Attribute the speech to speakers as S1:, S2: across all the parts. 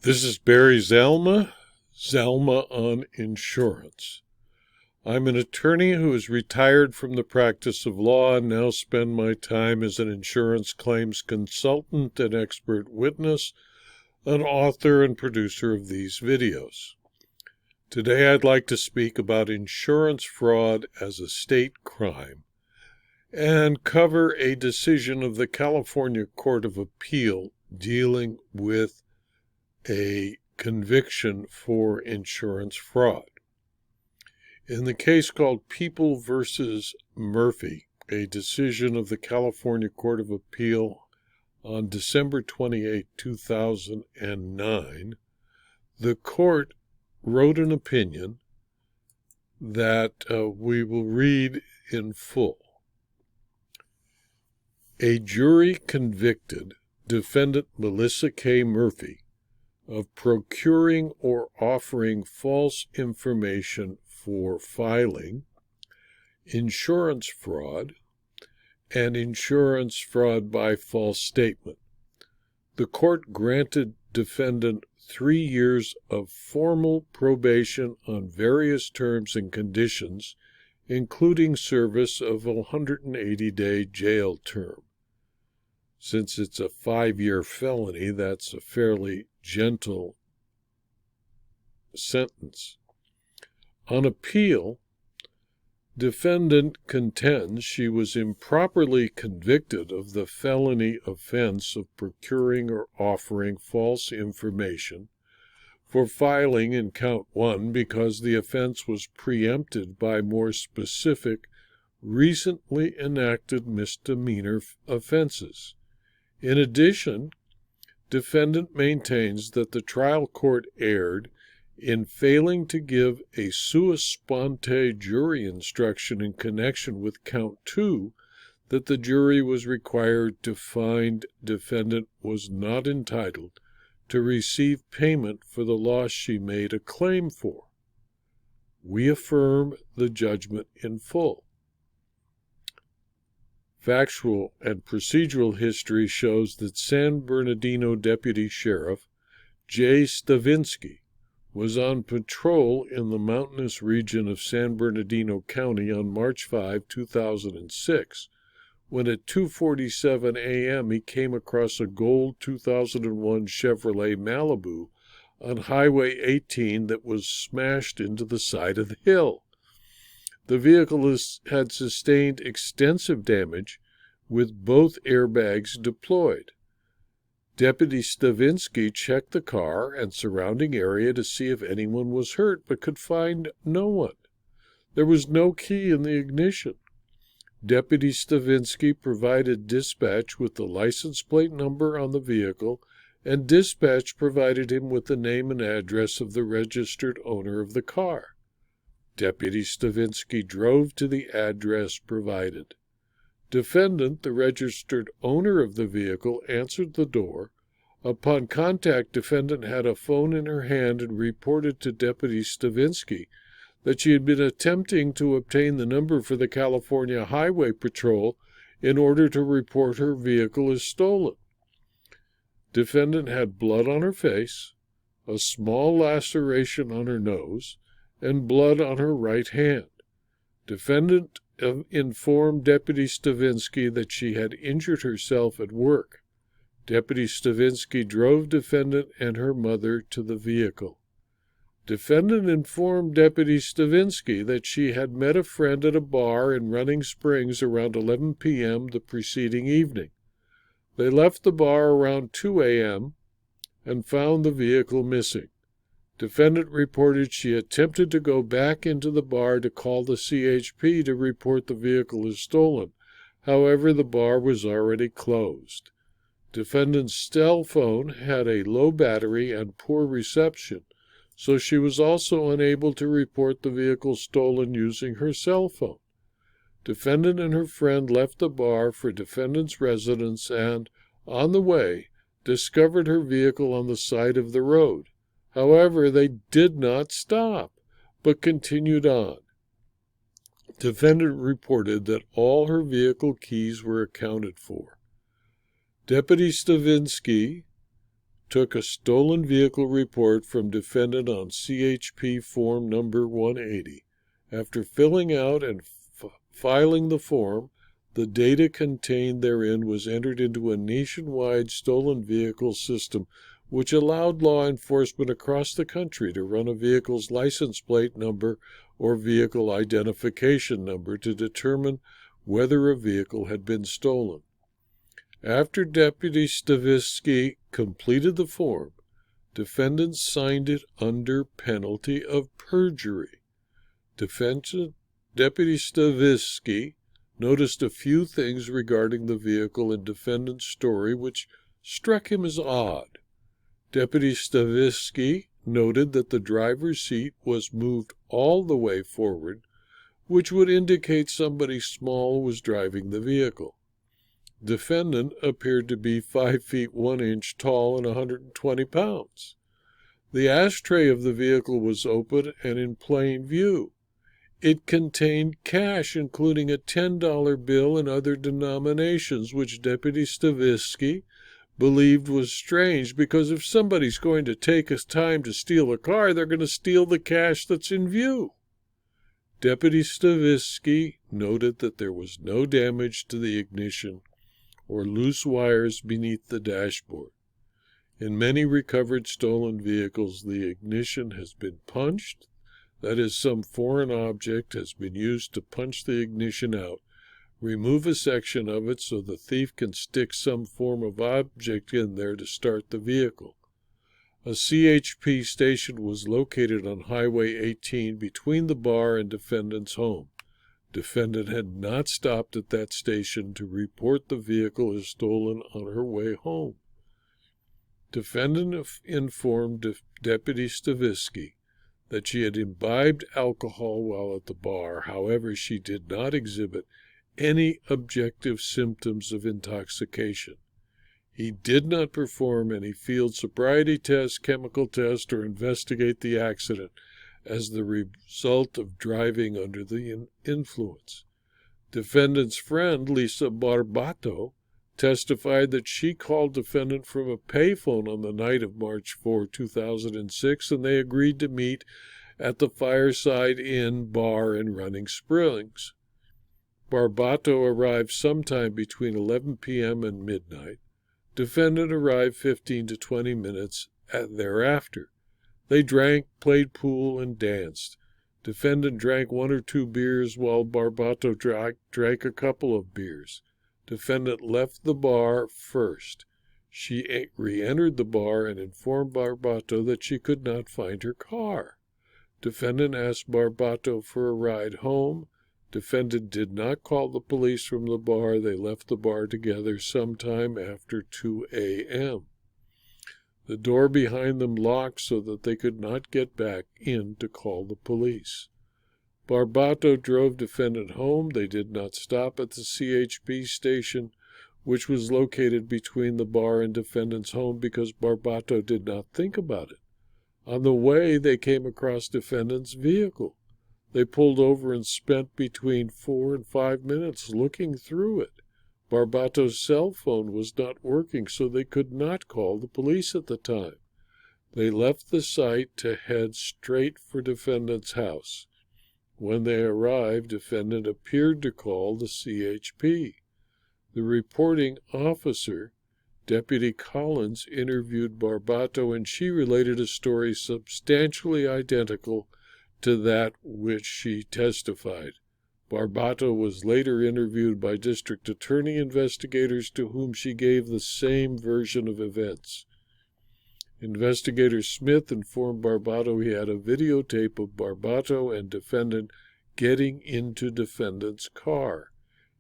S1: This is Barry Zalma on insurance. I'm an attorney who is retired from the practice of law and now spend my time as an insurance claims consultant and expert witness, an author and producer of these videos. Today I'd like to speak about insurance fraud as a state crime and cover a decision of the California Court of Appeal dealing with a conviction for insurance fraud. In the case called People versus Murphy, a decision of the California Court of Appeal on December 28, 2009, the court wrote an opinion that we will read in full. A jury convicted defendant Melissa K. Murphy of procuring or offering false information for filing, insurance fraud, and insurance fraud by false statement. The court granted defendant 3 years of formal probation on various terms and conditions, including service of a 180-day jail term. Since it's a 5-year felony, that's a fairly gentle sentence. On appeal, defendant contends she was improperly convicted of the felony offense of procuring or offering false information for filing in count 1 because the offense was preempted by more specific, recently enacted misdemeanor offenses. In addition, defendant maintains that the trial court erred in failing to give a sua sponte jury instruction in connection with count 2 that the jury was required to find defendant was not entitled to receive payment for the loss she made a claim for. We affirm the judgment in full. Factual and procedural history shows that San Bernardino Deputy Sheriff J. Stavinsky was on patrol in the mountainous region of San Bernardino County on March 5, 2006, when at 2:47 a.m. he came across a gold 2001 Chevrolet Malibu on Highway 18 that was smashed into the side of the hill. The vehicle had sustained extensive damage with both airbags deployed. Deputy Stavinsky checked the car and surrounding area to see if anyone was hurt, but could find no one. There was no key in the ignition. Deputy Stavinsky provided dispatch with the license plate number on the vehicle, and dispatch provided him with the name and address of the registered owner of the car. Deputy Stavinsky drove to the address provided. Defendant, the registered owner of the vehicle, answered the door. Upon contact, defendant had a phone in her hand and reported to Deputy Stavinsky that she had been attempting to obtain the number for the California Highway Patrol in order to report her vehicle as stolen. Defendant had blood on her face, a small laceration on her nose, and blood on her right hand. Defendant informed Deputy Stavinsky that she had injured herself at work. Deputy Stavinsky drove defendant and her mother to the vehicle. Defendant informed Deputy Stavinsky that she had met a friend at a bar in Running Springs around 11 p.m. the preceding evening. They left the bar around 2 a.m. and found the vehicle missing. Defendant reported she attempted to go back into the bar to call the CHP to report the vehicle as stolen. However, the bar was already closed. Defendant's cell phone had a low battery and poor reception, so she was also unable to report the vehicle stolen using her cell phone. Defendant and her friend left the bar for defendant's residence and, on the way, discovered her vehicle on the side of the road. However, they did not stop, but continued on. Defendant reported that all her vehicle keys were accounted for. Deputy Stavinsky took a stolen vehicle report from defendant on CHP form number 180. After filling out and filing the form, the data contained therein was entered into a nationwide stolen vehicle system which allowed law enforcement across the country to run a vehicle's license plate number or vehicle identification number to determine whether a vehicle had been stolen. After Deputy Stavisky completed the form, defendant signed it under penalty of perjury. Deputy Stavisky noticed a few things regarding the vehicle in defendant's story which struck him as odd. Deputy Stavisky noted that the driver's seat was moved all the way forward, which would indicate somebody small was driving the vehicle. Defendant appeared to be 5 feet 1 inch tall and 120 pounds. The ashtray of the vehicle was open and in plain view. It contained cash, including a $10 bill and other denominations, which Deputy Stavisky believed was strange, because if somebody's going to take his time to steal a car, they're going to steal the cash that's in view. Deputy Stavisky noted that there was no damage to the ignition or loose wires beneath the dashboard. In many recovered stolen vehicles, the ignition has been punched. That is, some foreign object has been used to punch the ignition out, remove a section of it so the thief can stick some form of object in there to start the vehicle. A CHP station was located on Highway 18 between the bar and defendant's home. Defendant had not stopped at that station to report the vehicle as stolen on her way home. Defendant informed Deputy Stavisky that she had imbibed alcohol while at the bar. However, she did not exhibit any objective symptoms of intoxication. He did not perform any field sobriety test, chemical test, or investigate the accident as the result of driving under the influence. Defendant's friend, Lisa Barbato, testified that she called defendant from a payphone on the night of March 4, 2006, and they agreed to meet at the Fireside Inn bar in Running Springs. Barbato arrived sometime between 11 p.m. and midnight. Defendant arrived 15 to 20 minutes thereafter. They drank, played pool, and danced. Defendant drank 1 or 2 beers, while Barbato drank a couple of beers. Defendant left the bar first. She re-entered the bar and informed Barbato that she could not find her car. Defendant asked Barbato for a ride home. Defendant did not call the police from the bar. They left the bar together sometime after 2 a.m. The door behind them locked so that they could not get back in to call the police. Barbato drove defendant home. They did not stop at the CHP station, which was located between the bar and defendant's home, because Barbato did not think about it. On the way, they came across defendant's vehicle. They pulled over and spent between 4 and 5 minutes looking through it. Barbato's cell phone was not working, so they could not call the police at the time. They left the site to head straight for defendant's house. When they arrived, defendant appeared to call the CHP. The reporting officer, Deputy Collins, interviewed Barbato, and she related a story substantially identical to that which she testified. Barbato was later interviewed by district attorney investigators, to whom she gave the same version of events. Investigator Smith informed Barbato he had a videotape of Barbato and defendant getting into defendant's car.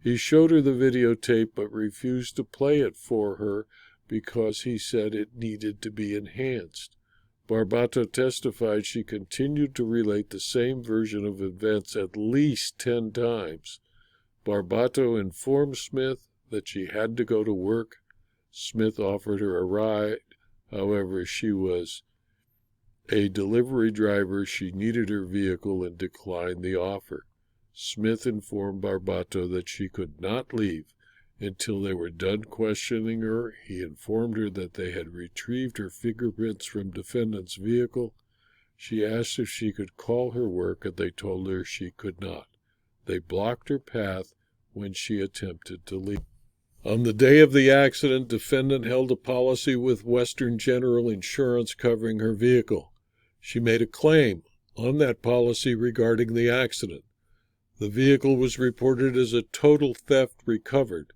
S1: He showed her the videotape but refused to play it for her because he said it needed to be enhanced. Barbato testified she continued to relate the same version of events at least 10 times. Barbato informed Smith that she had to go to work. Smith offered her a ride. However, she was a delivery driver. She needed her vehicle and declined the offer. Smith informed Barbato that she could not leave Until they were done questioning her, he informed her that they had retrieved her fingerprints from defendant's vehicle. She asked if she could call her work, and they told her she could not. They blocked her path when she attempted to leave. On the day of the accident, defendant held a policy with Western General Insurance covering her vehicle. She made a claim on that policy regarding the accident. The vehicle was reported as a total theft recovered.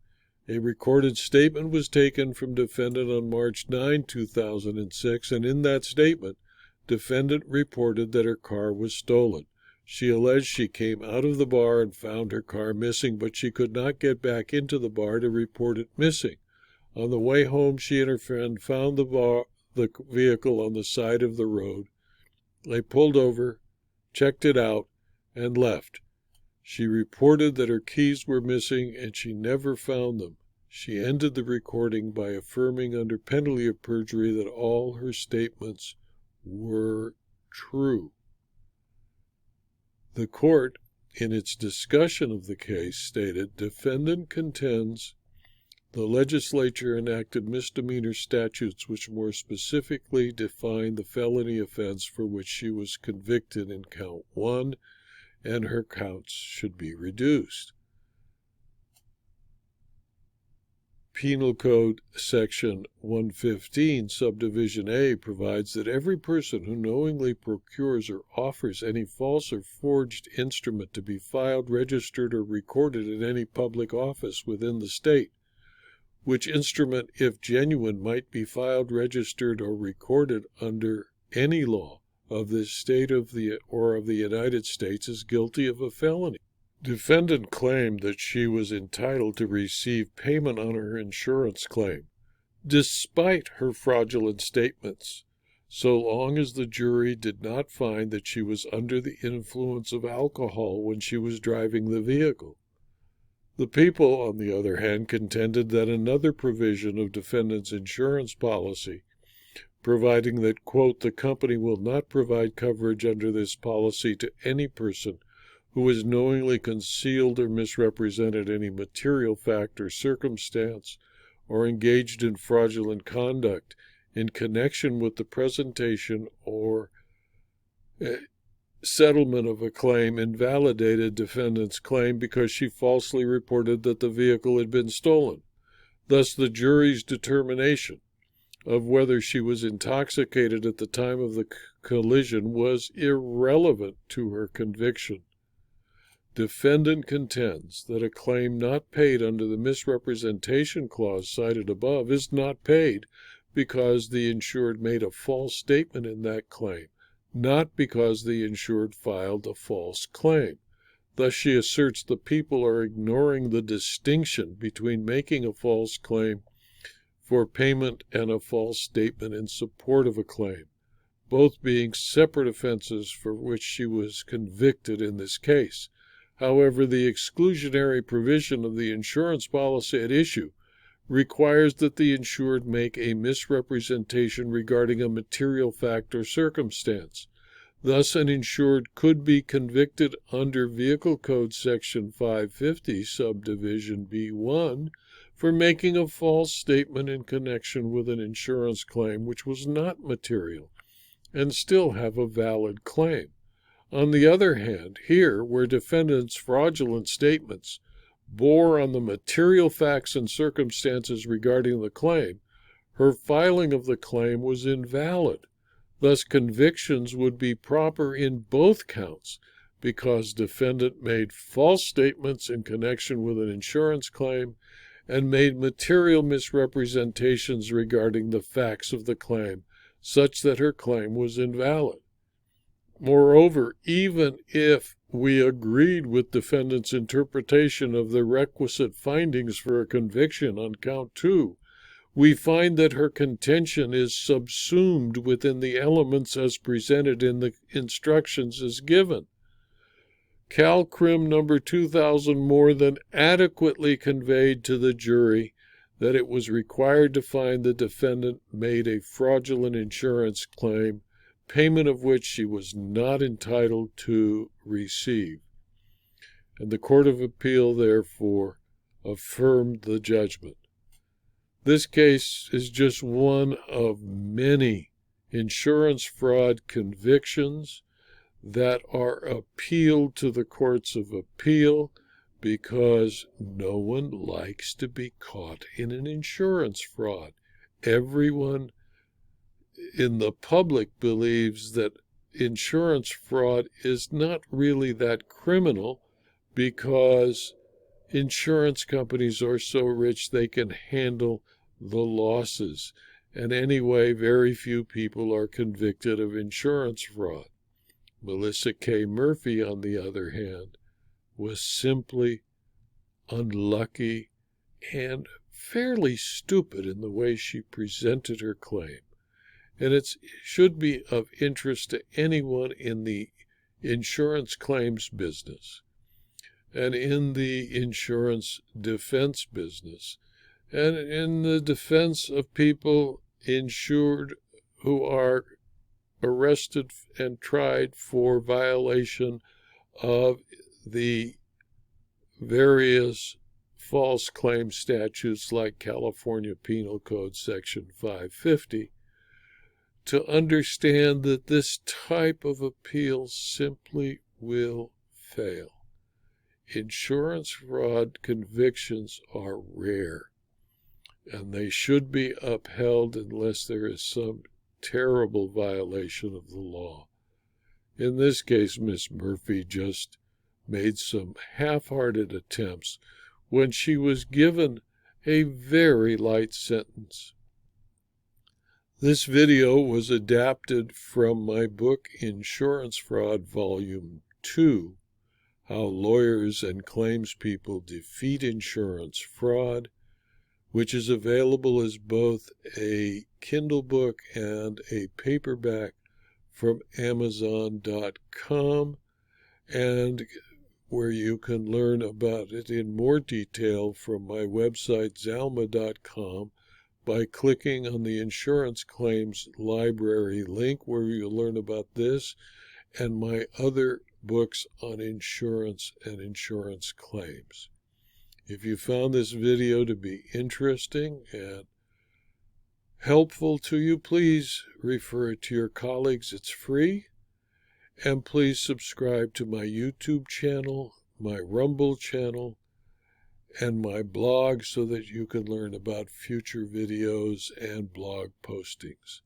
S1: A recorded statement was taken from defendant on March 9, 2006, and in that statement, defendant reported that her car was stolen. She alleged she came out of the bar and found her car missing, but she could not get back into the bar to report it missing. On the way home, she and her friend found the vehicle on the side of the road. They pulled over, checked it out, and left. She reported that her keys were missing and she never found them. She ended the recording by affirming under penalty of perjury that all her statements were true. The court, in its discussion of the case, stated, defendant contends the legislature enacted misdemeanor statutes which more specifically define the felony offense for which she was convicted in count 1, and her counts should be reduced. Penal Code Section 115, Subdivision A, provides that every person who knowingly procures or offers any false or forged instrument to be filed, registered, or recorded in any public office within the state, which instrument, if genuine, might be filed, registered, or recorded under any law of this state or of the United States, is guilty of a felony. Defendant claimed that she was entitled to receive payment on her insurance claim, despite her fraudulent statements, so long as the jury did not find that she was under the influence of alcohol when she was driving the vehicle. The people, on the other hand, contended that another provision of defendant's insurance policy, providing that, quote, the company will not provide coverage under this policy to any person who has knowingly concealed or misrepresented any material fact or circumstance or engaged in fraudulent conduct in connection with the presentation or settlement of a claim, invalidated defendant's claim because she falsely reported that the vehicle had been stolen. Thus, the jury's determination of whether she was intoxicated at the time of the collision was irrelevant to her conviction. Defendant contends that a claim not paid under the misrepresentation clause cited above is not paid because the insured made a false statement in that claim, not because the insured filed a false claim. Thus, she asserts the people are ignoring the distinction between making a false claim for payment and a false statement in support of a claim, both being separate offenses for which she was convicted in this case. However, the exclusionary provision of the insurance policy at issue requires that the insured make a misrepresentation regarding a material fact or circumstance. Thus, an insured could be convicted under Vehicle Code Section 550, Subdivision B1, for making a false statement in connection with an insurance claim which was not material, and still have a valid claim. On the other hand, here, where defendant's fraudulent statements bore on the material facts and circumstances regarding the claim, her filing of the claim was invalid. Thus, convictions would be proper in both counts because defendant made false statements in connection with an insurance claim and made material misrepresentations regarding the facts of the claim, such that her claim was invalid. Moreover, even if we agreed with defendant's interpretation of the requisite findings for a conviction on count 2, we find that her contention is subsumed within the elements as presented in the instructions as given. Cal.Crim number 2000 more than adequately conveyed to the jury that it was required to find the defendant made a fraudulent insurance claim, payment of which she was not entitled to receive. And the Court of Appeal, therefore, affirmed the judgment. This case is just one of many insurance fraud convictions that are appealed to the courts of appeal because no one likes to be caught in an insurance fraud. Everyone in the public believes that insurance fraud is not really that criminal because insurance companies are so rich they can handle the losses. And anyway, very few people are convicted of insurance fraud. Melissa K. Murphy, on the other hand, was simply unlucky and fairly stupid in the way she presented her claim. And it should be of interest to anyone in the insurance claims business and in the insurance defense business and in the defense of people insured who are arrested and tried for violation of the various false claim statutes like California Penal Code Section 550, to understand that this type of appeal simply will fail. Insurance fraud convictions are rare, and they should be upheld unless there is some terrible violation of the law. In this case, Miss Murphy just made some half-hearted attempts when she was given a very light sentence. This video was adapted from my book Insurance Fraud Volume 2, How Lawyers and Claims People Defeat Insurance Fraud, which is available as both a Kindle book and a paperback from Amazon.com, and where you can learn about it in more detail from my website Zalma.com by clicking on the Insurance Claims Library link, where you'll learn about this and my other books on insurance and insurance claims. If you found this video to be interesting and helpful to you, please refer it to your colleagues. It's free. And please subscribe to my YouTube channel, my Rumble channel, and my blog so that you can learn about future videos and blog postings.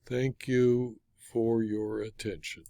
S1: Thank you for your attention.